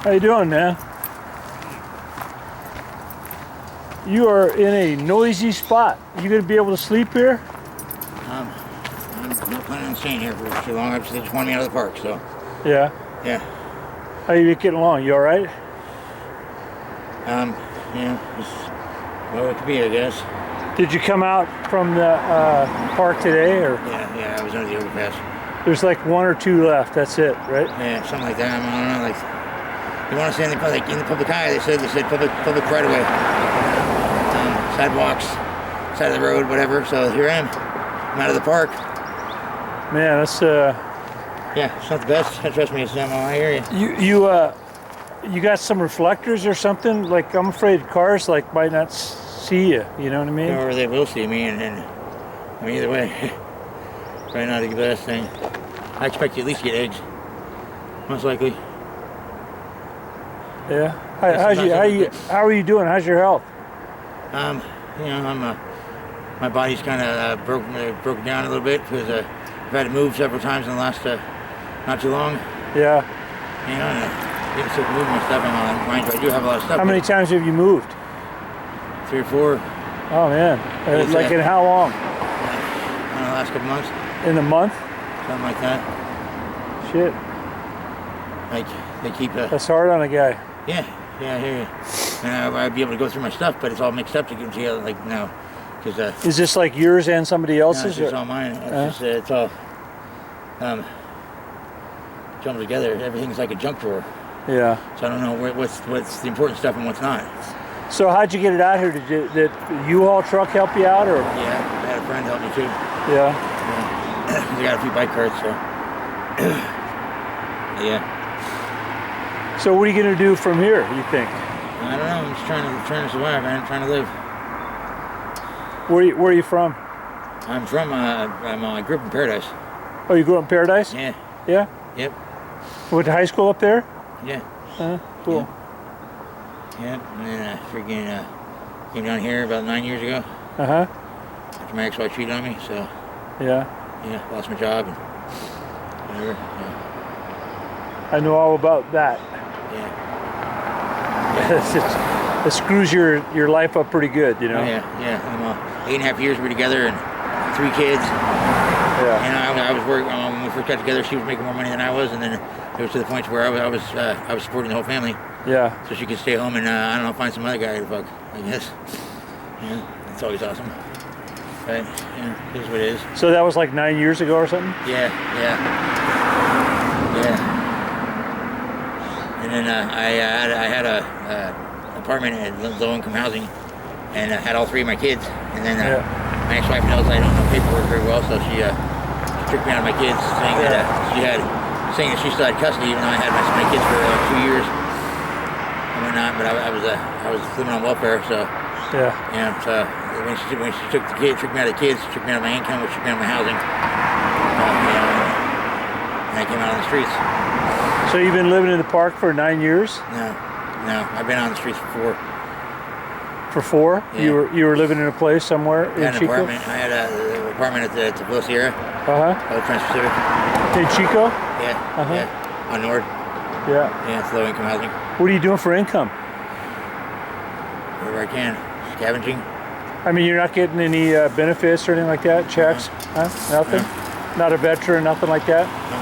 How you doing, man? You are in a noisy spot. You gonna be able to sleep here? I'm not planning on staying here for too long. They just wanted me out of the park, so. Yeah. Yeah. How you getting along? You all right? Yeah. Just, well, it could be, I guess. Did you come out from the park today, or? Yeah. I was under the overpass. There's like one or two left. That's it, right? Yeah, something like that. I don't know. Like, you want to stay in the public eye? They said public right away. Sidewalks, side of the road, whatever. So here I am. I'm out of the park. Man, that's Yeah, it's not the best. Trust me, it's not. I hear you. You got some reflectors or something? Like, I'm afraid cars like might not see you. You know what I mean? Or they will see me, and I mean, either way, probably not the best thing. I expect you at least to get eggs, most likely. Yeah. How are you doing? How's your health? You know, my body's kind of broken down a little bit because I've had to move several times in the last not too long. Yeah. You know, and getting sick of moving my stuff. Mind you, I do have a lot of stuff. How many times have you moved? 3 or 4. Oh man. Like in how long? In the last couple months. In a month? Something like that. Shit. Like they keep. That's hard on a guy. Yeah, I hear you. And I'd be able to go through my stuff, but it's all mixed up together. Like now, because is this like yours and somebody else's? No, it's all mine. It's all jumbled together. Everything's like a junk drawer. Yeah. So I don't know what's the important stuff and what's not. So how'd you get it out here? Did the U-Haul truck help you out, or? Yeah, I had a friend help me too. Yeah. They got a few bike carts, so yeah. So what are you gonna do from here, you think? I don't know. I'm just trying to survive, man. Trying to live. Where are you from? I'm from. I grew up in Paradise. Oh, you grew up in Paradise? Yeah. Yeah. Yep. Went to high school up there? Yeah. Cool. Yep. And then came down here about 9 years ago. After my ex-wife cheated on me, so. Yeah. Yeah. Lost my job and whatever. Yeah. I know all about that. Yeah. It screws your life up pretty good, you know. Oh, yeah. 8.5 years we were together and 3 kids. Yeah. And I was working when we first got together. She was making more money than I was, and then it was to the point where I was supporting the whole family. Yeah. So she could stay home and I don't know, find some other guy to fuck, I guess. Yeah, it's always awesome. But yeah, it is what it is. So that was like 9 years ago or something? Yeah. And then I had a apartment at low-income housing, and had all 3 of my kids. And then my ex-wife knows I don't know paperwork very well, so she tricked me out of my kids, saying that she still had custody, even though I had my kids for 2 years and whatnot. But I was living on welfare, so yeah. So when she took the kids, tricked me out of the kids, took me out of my income, which took me out of my housing. And I came out on the streets. So you've been living in the park for 9 years? No, I've been on the streets for 4. For 4? Yeah. You were living in a place somewhere in Chico? Apartment. I had an apartment at the Villa Sierra. CalTrans Pacific. In Chico? Yeah. Yeah. On Nord. Yeah. Yeah, it's low income housing. What are you doing for income? Wherever I can. Scavenging. I mean, you're not getting any benefits or anything like that? Checks? No. Nothing? No. Not a veteran, nothing like that? No.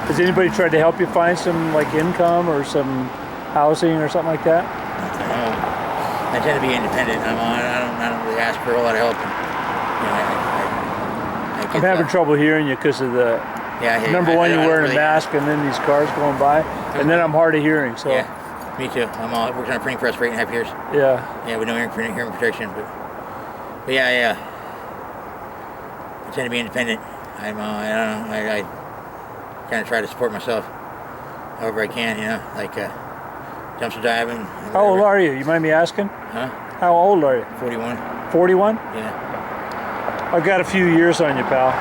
Has anybody tried to help you find some like income or some housing or something like that? I tend to be independent. I don't really ask for a lot of help. I'm having trouble hearing you because of the number one, you're wearing a mask, and then these cars going by, and then I'm hard of hearing. So yeah, me too. I worked on a printing press for 8.5 years. Yeah. Yeah, with no hearing protection, but yeah. I tend to be independent. I don't know. I kind of try to support myself however I can. Like dumpster diving. How old are you? You mind me asking? Huh? How old are you? 41. 41? Yeah. I've got a few years on you, pal.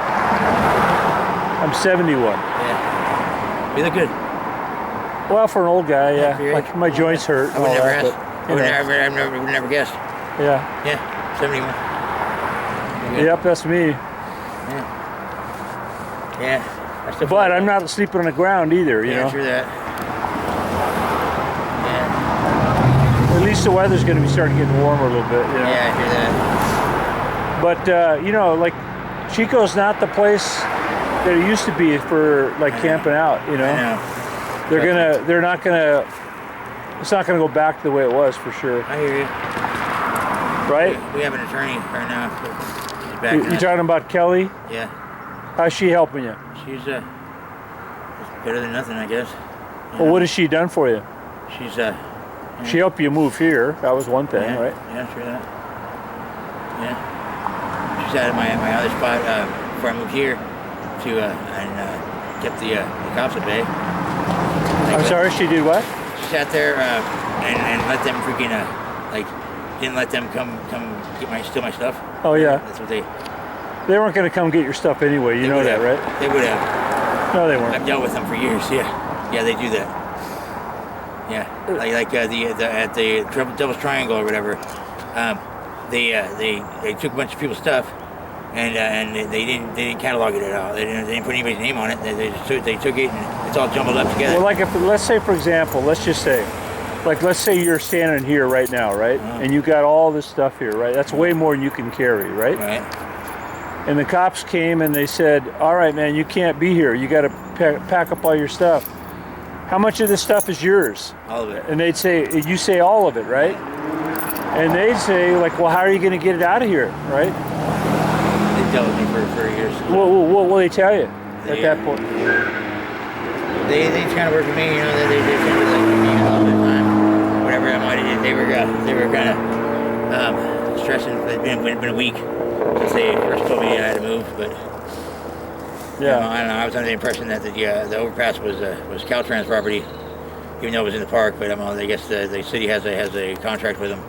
I'm 71. Yeah. You look good. Well, for an old guy, yeah. Like my joints hurt. I would never ask. I would never guessed. Yeah. Yeah. 71. Yep, that's me. Yeah. But I'm not sleeping on the ground either, you know. True that. least the weather's going to be starting getting warmer a little bit. You know? Yeah, I hear that. But you know, like Chico's not the place that it used to be for like camping out. You know, I know. they're not gonna. It's not gonna go back to the way it was for sure. I hear you. Right? We have an attorney right now. She's back. You talking about Kelli? Yeah. How's she helping you? She's it's better than nothing, I guess. Well, what has she done for you? She's She helped you move here. That was one thing, right? Yeah, true that. Yeah. She's at my other spot before I moved here to and kept the cops at bay. I'm sorry, she did what? She sat there and let them freaking didn't let them come steal my stuff. Oh yeah. That's what they weren't going to come get your stuff anyway. You know that, right? They would have. No, they weren't. I've dealt with them for years. Yeah, they do that. Yeah, like at the Devil's Triangle or whatever. They took a bunch of people's stuff, and they didn't catalog it at all. They didn't put anybody's name on it. They took it and it's all jumbled up together. Well, like let's say for example, let's say you're standing here right now, right? And you got all this stuff here, right? That's way more than you can carry, right? Right. And the cops came and they said, "All right, man, you can't be here. You got to pack up all your stuff." How much of this stuff is yours? All of it. And they'd say, you say all of it, right? And they'd say, like, well, how are you going to get it out of here, right? They dealt with me for years. What will they tell you at that point? They kind of work with me, you know. They kind of like me all the time. Whatever I might have did, they were kind of stressing. It's been a week since they first told me I had to move, but. Yeah. I don't know. I was under the impression that the overpass was CalTrans property, even though it was in the park. But I guess the city has a contract with them.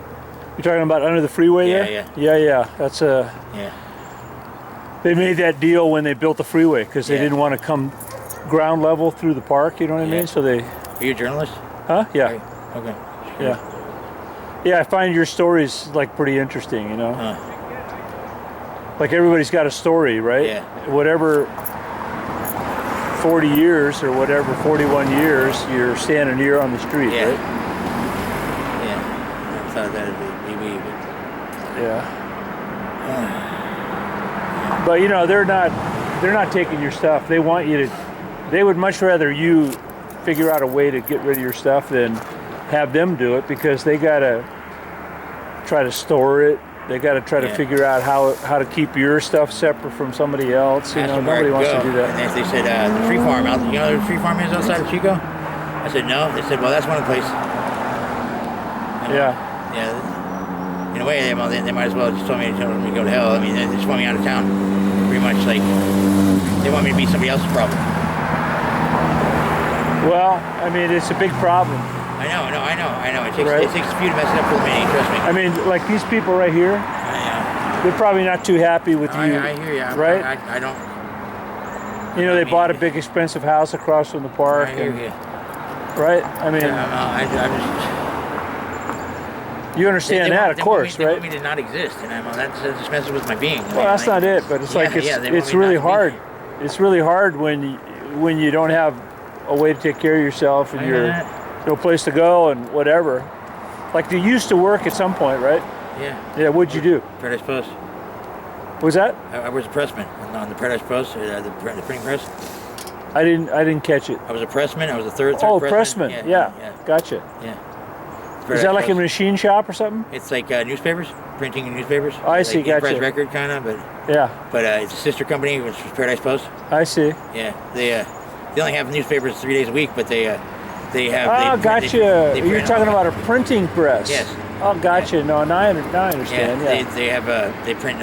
You're talking about under the freeway there? Yeah. That's a. Yeah. They made that deal when they built the freeway because they didn't want to come ground level through the park. You know what I mean? So they. Are you a journalist? Huh? Yeah. Okay. Yeah. Yeah, I find your stories like pretty interesting. You know. Like everybody's got a story, right? Yeah. Whatever. 40 years or whatever, 41 years, you're standing here on the street, right? Yeah. I thought that'd be me, but... Yeah. But you know, they're not taking your stuff. They want you to, they would much rather you figure out a way to get rid of your stuff than have them do it because they gotta try to store it. They got to try to figure out how to keep your stuff separate from somebody else. You know, nobody wants to do that. And they said the free farm. You know where the free farm is outside of Chico? I said no. They said, well, that's one of the places. Yeah. In a way, they might as well just tell me to go to hell. I mean, they just want me out of town. Pretty much like they want me to be somebody else's problem. Well, I mean, it's a big problem. I know. It takes a few to mess it up for me, trust me. I mean, like these people right here, they're probably not too happy with you. I hear you. Right? I don't... You know, they bought a big expensive house across from the park. I hear you. Right? I mean... I just... You understand that, of course, right? They want me to not exist, and that just messes with my being. Well, that's not it, but it's it's really hard. It's really hard when you don't have a way to take care of yourself and you're... No place to go and whatever. Like you used to work at some point, right? Yeah. Yeah. What'd you do? Paradise Post. What was that? I was a pressman on the Paradise Post, the printing press. I didn't catch it. I was a pressman. I was a third pressman. Yeah. Gotcha. Yeah. Is that like a machine shop or something? It's like newspapers, printing newspapers. Oh, I see. Gotcha. Press record kind of, but it's a sister company, which is Paradise Post. I see. Yeah. They only have newspapers 3 days a week, but they have. Gotcha. You're talking about a printing press. Yes. Oh, gotcha. No, now I understand. Yeah. They print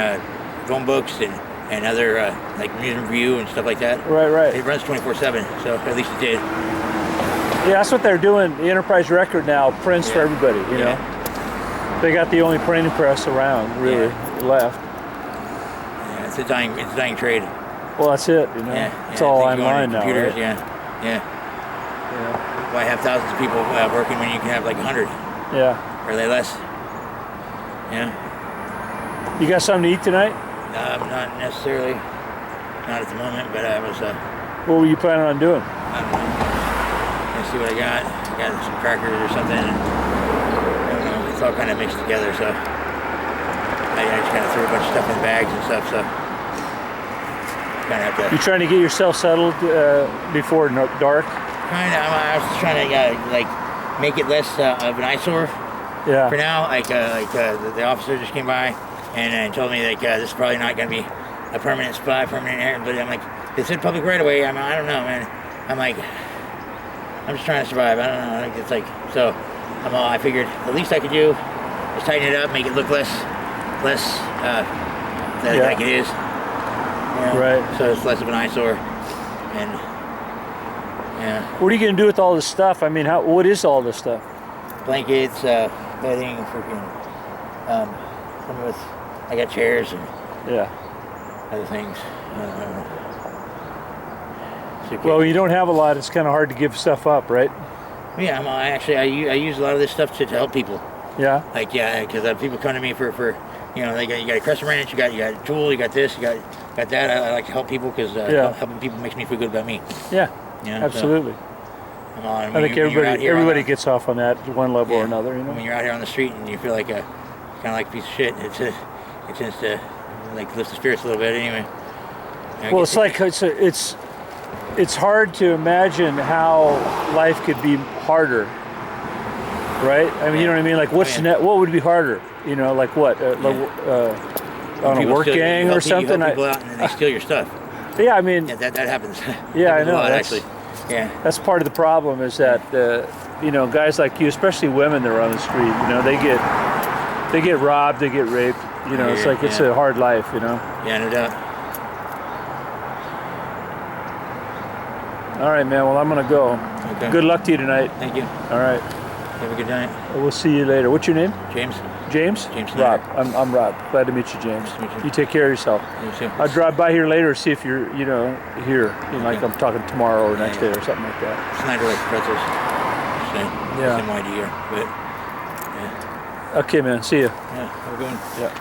phone books and other like news and review and stuff like that. Right. It runs 24/7, so at least it did. Yeah, that's what they're doing. The Enterprise Record now prints for everybody. You know, they got the only printing press around really left. Yeah, it's a dying trade. Well, that's it. You know, it's all online now. Computers, right? Yeah. Why have thousands of people working when you can have like 100? Yeah. Or are they less? Yeah. You got something to eat tonight? Not necessarily. Not at the moment, but I was... what were you planning on doing? I don't know. Let's see what I got. I got some crackers or something. I don't know. it's all kind of mixed together. So I just kind of threw a bunch of stuff in bags and stuff. So kind of have to. You trying to get yourself settled before dark? Kind of. I was trying to like make it less of an eyesore. Yeah. For now, the officer just came by and told me like this is probably not going to be a permanent spot, permanent area. But I'm like, they said public right away. I don't know, man. I'm like, I'm just trying to survive. I don't know. Like, it's like so. I figured the least I could do is tighten it up, make it look less like it is. You know? Right. So it's less of an eyesore. And yeah. What are you going to do with all this stuff? I mean, what is all this stuff? Blankets, bedding, freaking. Some of it's. I got chairs and other things. Well, you don't have a lot. It's kind of hard to give stuff up, right? Yeah, I use a lot of this stuff to help people. Yeah. Like because people come to me for you got a crescent wrench, you got a tool, you got this, you got that. I like to help people because helping people makes me feel good about me. Yeah. You know, absolutely. So, I think everybody gets off on that one level or another. You know. When you're out here on the street and you feel like kind of like a piece of shit, it tends to like lift the spirits a little bit anyway. Well, it's like it's hard to imagine how life could be harder, right? I mean, you know what I mean? Like, what would be harder? You know, like what? On a work gang or something? You help people out and then they steal your stuff. Yeah, I mean... Yeah, that happens. Yeah, I know. A lot, actually. Yeah. That's part of the problem is that, guys like you, especially women that are on the street, they get robbed, they get raped. You know, it's like it's a hard life, you know? Yeah, no doubt. All right, man. Well, I'm going to go. Okay. Good luck to you tonight. Thank you. All right. Have a good night. We'll see you later. What's your name? James. James? James. Rob. I'm Rob. Glad to meet you, James. Nice to meet you. You take care of yourself. You too. I'll drive by here later, see if you're, here. Like I'm talking tomorrow or next day or something like that. Snyder like pretzels. Same idea, but Okay, man. See you. Yeah, have a good one. Yeah.